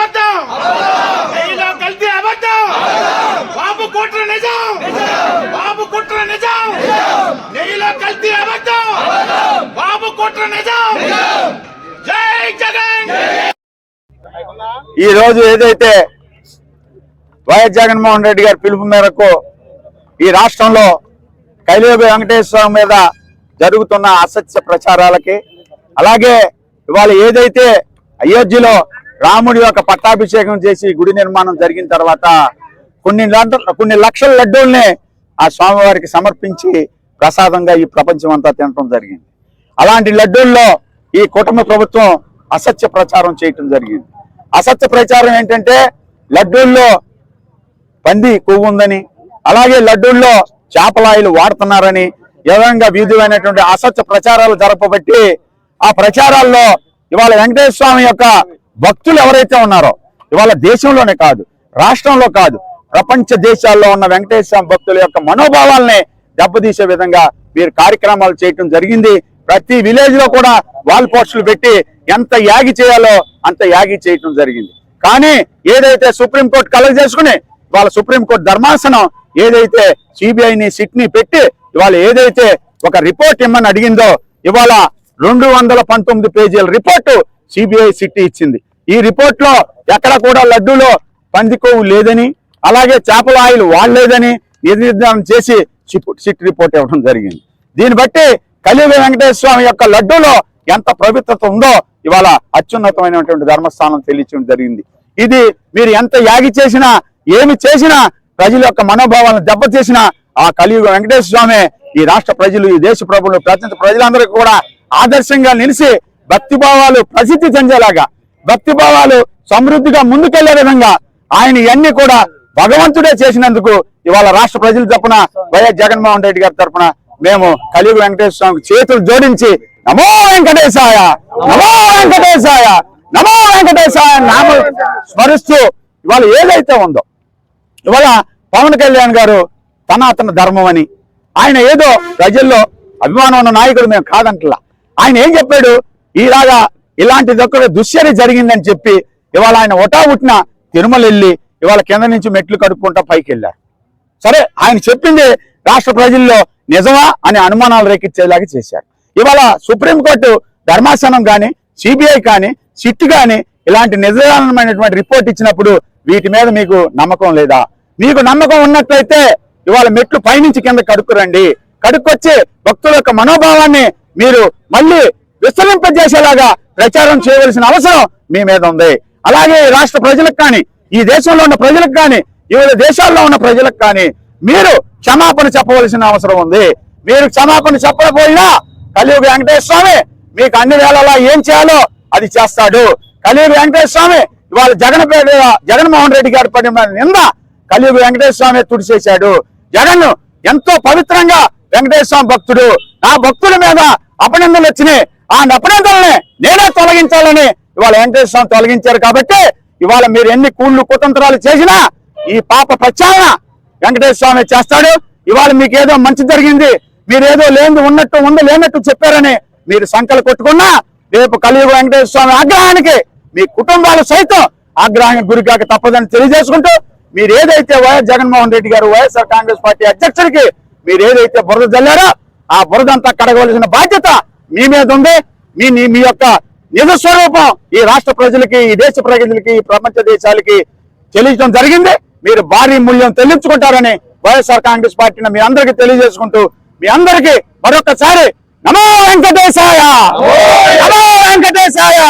అబద్ధం, నెయ్యిలో కల్తీ అబద్ధం, బాబు కుట్ర నిజం, బాబు కుట్ర నిజం, నెయ్యిలో కల్తీ అబద్ధం, బాబు కుట్ర నిజం. జై జగన్. ఈ రోజు ఏదైతే వైఎస్ జగన్మోహన్ రెడ్డి గారి పిలుపు మేరకు ఈ రాష్ట్రంలో కలియుగ వెంకటేశ్వర మీద జరుగుతున్న అసత్య ప్రచారాలకి, అలాగే ఇవాళ ఏదైతే అయోధ్యలో రాముడి యొక్క పట్టాభిషేకం చేసి గుడి నిర్మాణం జరిగిన తర్వాత కొన్ని లక్షల లడ్డూల్ని ఆ స్వామివారికి సమర్పించి ప్రసాదంగా ఈ ప్రపంచం అంతా తినడం జరిగింది. అలాంటి లడ్డూల్లో ఈ కూటమి ప్రభుత్వం అసత్య ప్రచారం చేయటం జరిగింది. అసత్య ప్రచారం ఏంటంటే లడ్డూల్లో పంది కొవ్వు ఉందని, అలాగే లడ్డూల్లో చేపలాయిలు వాడుతున్నారని ఏ విధంగా విధమైనటువంటి అసత్య ప్రచారాలు జరపబట్టి ఆ ప్రచారాల్లో ఇవాళ వెంకటేశ్వర స్వామి యొక్క భక్తులు ఎవరైతే ఉన్నారో ఇవాళ దేశంలోనే కాదు, రాష్ట్రంలో కాదు, ప్రపంచ దేశాల్లో ఉన్న వెంకటేశ్వర స్వామి భక్తుల యొక్క మనోభావాల్ని దెబ్బతీసే విధంగా వీరు కార్యక్రమాలు చేయటం జరిగింది. ప్రతి విలేజ్ లో కూడా వాల్ పోస్టులు పెట్టి ఎంత యాగి చేయాలో అంత యాగి చేయటం జరిగింది. కానీ ఏదైతే సుప్రీంకోర్టు కలెక్ట్ చేసుకుని ఇవాళ సుప్రీంకోర్టు ధర్మాసనం ఏదైతే సిబిఐని సిట్ని పెట్టి ఇవాళ ఏదైతే ఒక రిపోర్ట్ ఇమ్మని అడిగిందో ఇవాళ 219 పేజీల రిపోర్టు సిబిఐ సిట్ ఇచ్చింది. ఈ రిపోర్ట్ లో ఎక్కడ కూడా లడ్డూలో పంది కొవ్వు లేదని, అలాగే చేపల ఆయిల్ వాడలేదని నిర్ధారణ చేసి సిట్ రిపోర్ట్ ఇవ్వడం జరిగింది. దీన్ని బట్టి కలియుగ వెంకటేశ్వర స్వామి యొక్క లడ్డూలో ఎంత పవిత్రత ఉందో ఇవాళ అత్యున్నతమైనటువంటి ధర్మస్థానం తెలియచడం జరిగింది. ఇది మీరు ఎంత యాగి చేసినా ఏమి చేసినా ప్రజల యొక్క మనోభావాలను దెబ్బతీసిన ఆ కలియుగ వెంకటేశ్వర స్వామి ఈ రాష్ట్ర ప్రజలు, ఈ దేశ ప్రభులు, ప్రజలందరికీ కూడా ఆదర్శంగా నిలిచి భక్తిభావాలు ప్రసిద్ధి చెందేలాగా, భక్తిభావాలు సమృద్ధిగా ముందుకెళ్లే విధంగా ఆయన ఇవన్నీ కూడా భగవంతుడే చేసినందుకు ఇవాళ రాష్ట్ర ప్రజల తరపున వైఎస్ జగన్మోహన్ రెడ్డి గారి తరపున మేము కలియుగ వెంకటేశ్వర స్వామికి చేతులు జోడించి నమో వెంకటేశాయ, నమో వెంకటేశాయ, నమో వెంకటేశాయ నామ స్మరిస్తూ ఇవాళ ఏదైతే ఉందో ఇవాళ పవన్ కళ్యాణ్ గారు సనాతన ధర్మం అని ఆయన ఏదో ప్రజల్లో అభిమానం ఉన్న నాయకుడు మేము కాదంటలా. ఆయన ఏం చెప్పాడు, ఇలాంటి దుశ్చర్య జరిగిందని చెప్పి ఇవాళ ఆయన ఒటావుట్న తిరుమల వెళ్ళి ఇవాళ కింద నుంచి మెట్లు కడుక్కుంటా పైకి వెళ్ళారు. సరే, ఆయన చెప్పింది రాష్ట్ర ప్రజల్లో నిజమా అనే అనుమానాలు రేకిచ్చేలాగా చేశారు. ఇవాళ సుప్రీంకోర్టు ధర్మాసనం కానీ, సిబిఐ కానీ, సిట్ కానీ ఇలాంటి నిజమైనటువంటి రిపోర్ట్ ఇచ్చినప్పుడు వీటి మీద మీకు నమ్మకం లేదా? మీకు నమ్మకం ఉన్నట్లయితే ఇవాళ మెట్లు పైనుంచి కింద కడుక్కురండి. కడుక్కొచ్చి భక్తుల యొక్క మనోభావాన్ని మీరు మళ్ళీ విస్తరింపజేసేలాగా ప్రచారం చేయవలసిన అవసరం మీ మీద ఉంది. అలాగే రాష్ట్ర ప్రజలకు కానీ, ఈ దేశంలో ఉన్న ప్రజలకు కానీ, వివిధ దేశాల్లో ఉన్న ప్రజలకు కానీ మీరు క్షమాపణ చెప్పవలసిన అవసరం ఉంది. మీరు క్షమాపణ చెప్పకపోయినా కలియుగ వెంకటేశ్వర స్వామి మీకు అన్ని వేళలా ఏం చేయాలో అది చేస్తాడు. కలియుగ వెంకటేశ్వర స్వామి ఇవాళ జగన్మోహన్ రెడ్డి గారు పడిన నింద కలియుగ వెంకటేశ్వర స్వామి తుడిచేశాడు. జగన్ ఎంతో పవిత్రంగా వెంకటేశ్వర స్వామి భక్తుడు, నా భక్తుల మీద అపనిందలు వచ్చినాయి, ఆ అపనిందల్ని నేనే తొలగించాలని ఇవాళ వెంకటేశ్వర స్వామి తొలగించారు. కాబట్టి ఇవాళ మీరు ఎన్ని కూళ్ళు కుతంత్రాలు చేసినా ఈ పాప ప్రచారణ వెంకటేశ్వర స్వామి చేస్తాడు. ఇవాళ మీకు ఏదో మంచి జరిగింది, మీరేదో లేని ఉన్నట్టు లేనట్టు చెప్పారని మీరు సంకలు కొట్టుకున్నా రేపు కలియుగ వెంకటేశ్వర స్వామి ఆగ్రహానికి మీ కుటుంబాలు సైతం ఆగ్రహానికి గురికాక తప్పదని తెలియజేసుకుంటూ మీరు ఏదైతే వైఎస్ జగన్మోహన్ రెడ్డి గారు వైఎస్ఆర్ కాంగ్రెస్ పార్టీ అధ్యక్షుడికి మీరు ఏదైతే బురద జల్లారో ఆ బురదంతా కడగవలసిన బాధ్యత మీ మీద ఉంది. మీ యొక్క నిజ స్వరూపం ఈ రాష్ట్ర ప్రజలకి, ఈ దేశ ప్రజలకి, ఈ ప్రపంచ దేశాలకి తెలియడం జరిగింది. మీరు భారీ మూల్యం చెల్లించుకుంటారని వైఎస్ఆర్ కాంగ్రెస్ పార్టీని మీ అందరికీ తెలియజేసుకుంటూ మీ అందరికీ మరొకసారి నమో వెంకటేశాయ, నమో వెంకటేశాయ.